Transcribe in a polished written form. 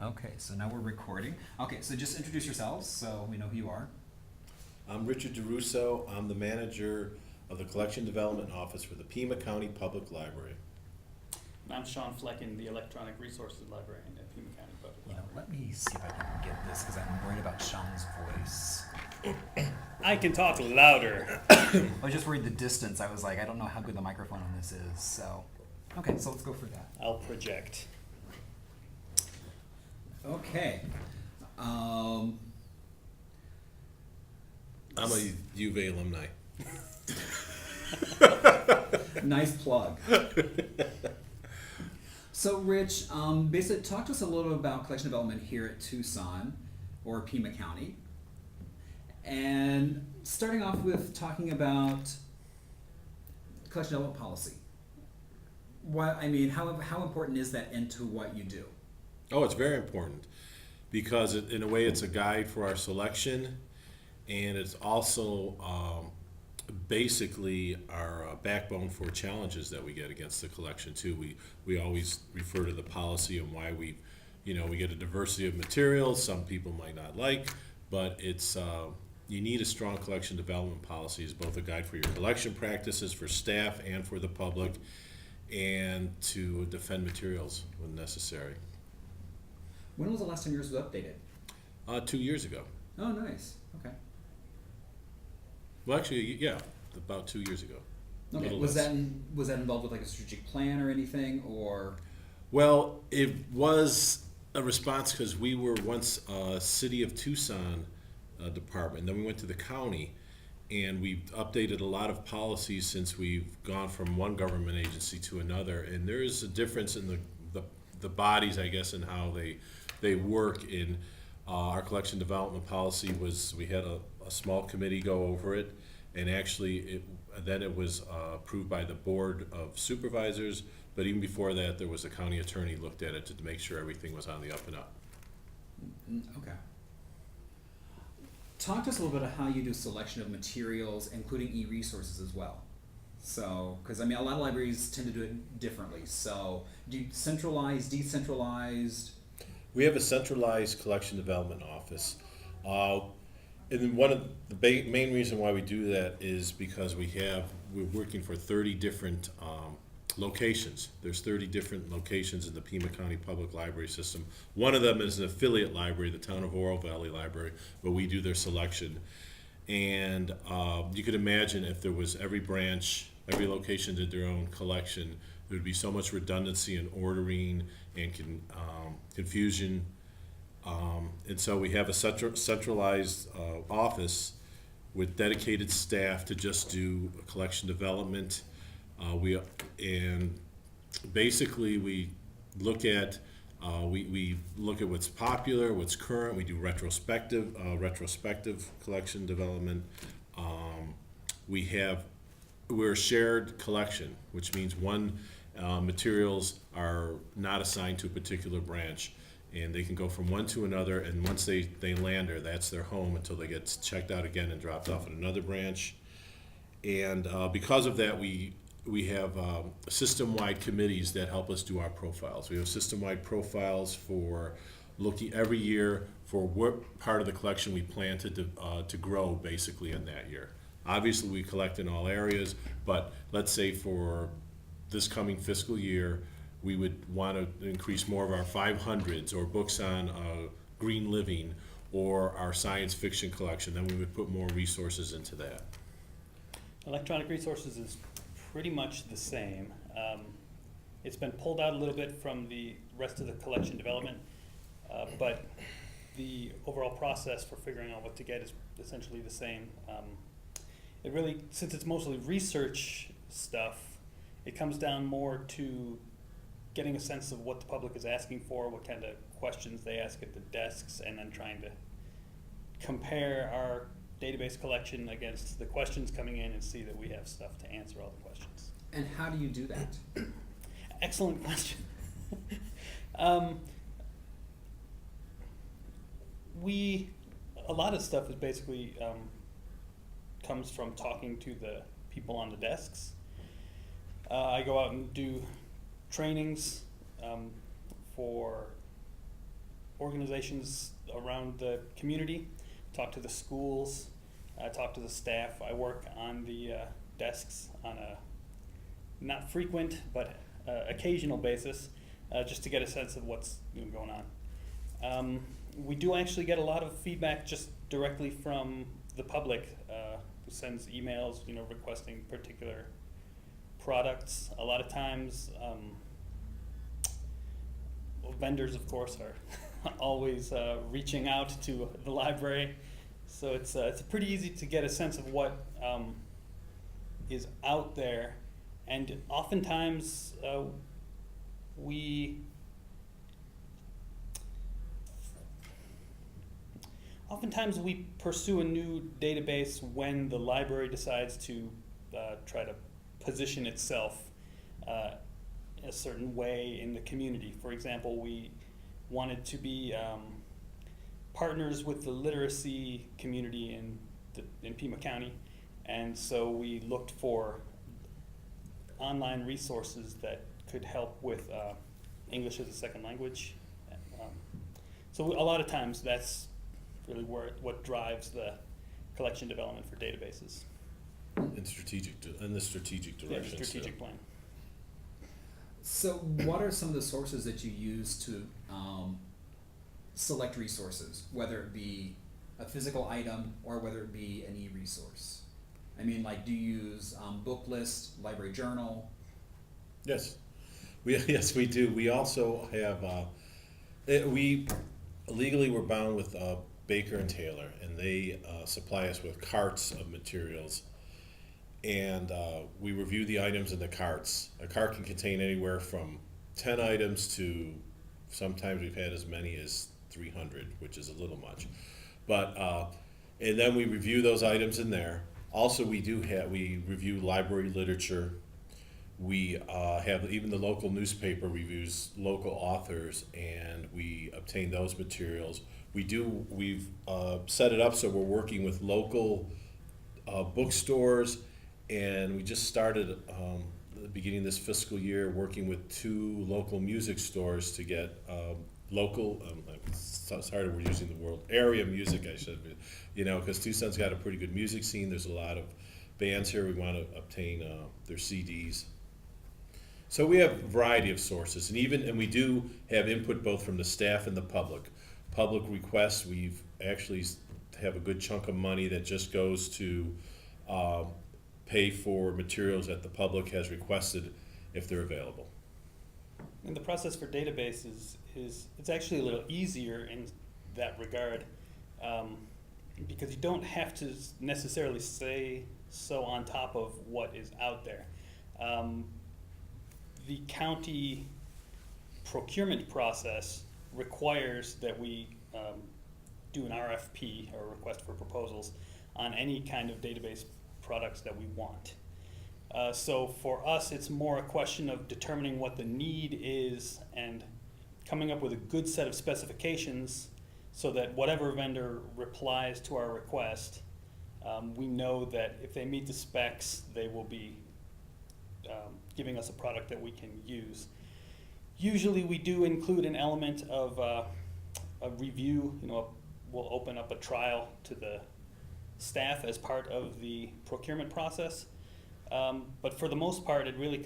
Okay, so now we're recording. Okay, so just introduce yourselves so we know who you are. I'm Richard DeRusso. I'm the manager of the Collection Development Office for the Pima County Public Library. I'm Sean Flecken, the Electronic Resources Librarian at Pima County Public Library. Let me see if I can get this because I'm worried about Sean's voice. I can talk louder. I was just worried the distance. I was like, I don't know how good the microphone on this is. So, okay, so let's go for that. I'll project. Okay. I'm a U of A alumni. Nice plug. So, Rich, basically, talk to us a little bit about collection development here at Tucson or Pima County. And starting off with talking about collection development policy. How important is that into what you do? Oh, it's very important because in a way it's a guide for our selection, and it's also basically our backbone for challenges that we get against the collection too. We always refer to the policy and why we get a diversity of materials some people might not like, but it's you need a strong collection development policy as both a guide for your collection practices for staff and for the public, and to defend materials when necessary. When was the last time yours was updated? 2 years ago. Oh, nice. Okay. Well, actually, yeah, about 2 years ago. Okay. Was that involved with like a strategic plan or anything, or? Well, it was a response because we were once a City of Tucson department. Then we went to the county, and we've updated a lot of policies since we've gone from one government agency to another. And there is a difference in the bodies, I guess, in how they work. In our collection development policy was we had a small committee go over it, and actually it was approved by the Board of Supervisors. But even before that, there was a county attorney looked at it to make sure everything was on the up and up. Okay. Talk to us a little bit about how you do selection of materials, including e-resources as well. So, because a lot of libraries tend to do it differently. So, do you centralized, decentralized? We have a centralized collection development office. And then one of the main reason why we do that is because we're working for 30 different locations. There's 30 different locations in the Pima County Public Library system. One of them is an affiliate library, the Town of Oro Valley Library, where we do their selection. And you could imagine if there was every location did their own collection, there would be so much redundancy in ordering and confusion. And so we have a centralized office with dedicated staff to just do collection development. We look at what's popular, what's current. We do retrospective collection development. We're a shared collection, which means materials are not assigned to a particular branch, and they can go from one to another. And once they land there, that's their home until they get checked out again and dropped off at another branch. And because of that, we have system-wide committees that help us do our profiles. We have system-wide profiles for looking every year for what part of the collection we plan to grow basically in that year. Obviously, we collect in all areas, but let's say for this coming fiscal year, we would want to increase more of our 500s or books on green living or our science fiction collection. Then we would put more resources into that. Electronic resources is pretty much the same. It's been pulled out a little bit from the rest of the collection development, but the overall process for figuring out what to get is essentially the same. It really, since it's mostly research stuff, it comes down more to getting a sense of what the public is asking for, what kind of questions they ask at the desks, and then trying to compare our database collection against the questions coming in and see that we have stuff to answer all the questions. And how do you do that? Excellent question. A lot of stuff is basically comes from talking to the people on the desks. I go out and do trainings for organizations around the community, talk to the schools, talk to the staff. I work on the desks on a not frequent but occasional basis, just to get a sense of what's going on. We do actually get a lot of feedback just directly from the public, who sends emails, requesting particular products. A lot of times, vendors, of course, are always reaching out to the library, so it's pretty easy to get a sense of what is out there, and oftentimes we pursue a new database when the library decides to try to position itself a certain way in the community. For example, we wanted to be partners with the literacy community in Pima County, and so we looked for online resources that could help with English as a second language. So a lot of times that's really what drives the collection development for databases. In the strategic direction. Yeah, the strategic plan. So what are some of the sources that you use to select resources, whether it be a physical item or whether it be an e-resource? I mean, like, do you use book list, library journal? Yes, we do. We also have, we legally we're bound with Baker and Taylor, and they supply us with carts of materials. And we review the items in the carts. A cart can contain anywhere from 10 items to sometimes we've had as many as 300, which is a little much. But and then we review those items in there. Also, we review library literature. We have even the local newspaper reviews local authors, and we obtain those materials. We've set it up so we're working with local bookstores, and we just started at the beginning of this fiscal year working with 2 local music stores to get local, sorry we're using the word, area music, I should, because Tucson's got a pretty good music scene. There's a lot of bands here. We want to obtain their CDs. So we have a variety of sources, and we do have input both from the staff and the public. Public requests, we've actually have a good chunk of money that just goes to pay for materials that the public has requested if they're available. And the process for databases is it's actually a little easier in that regard, because you don't have to necessarily stay so on top of what is out there. The county procurement process requires that we do an RFP, or request for proposals, on any kind of database products that we want. So for us, it's more a question of determining what the need is and coming up with a good set of specifications so that whatever vendor replies to our request, we know that if they meet the specs, they will be giving us a product that we can use. Usually we do include an element of a review. We'll open up a trial to the staff as part of the procurement process. But for the most part, it really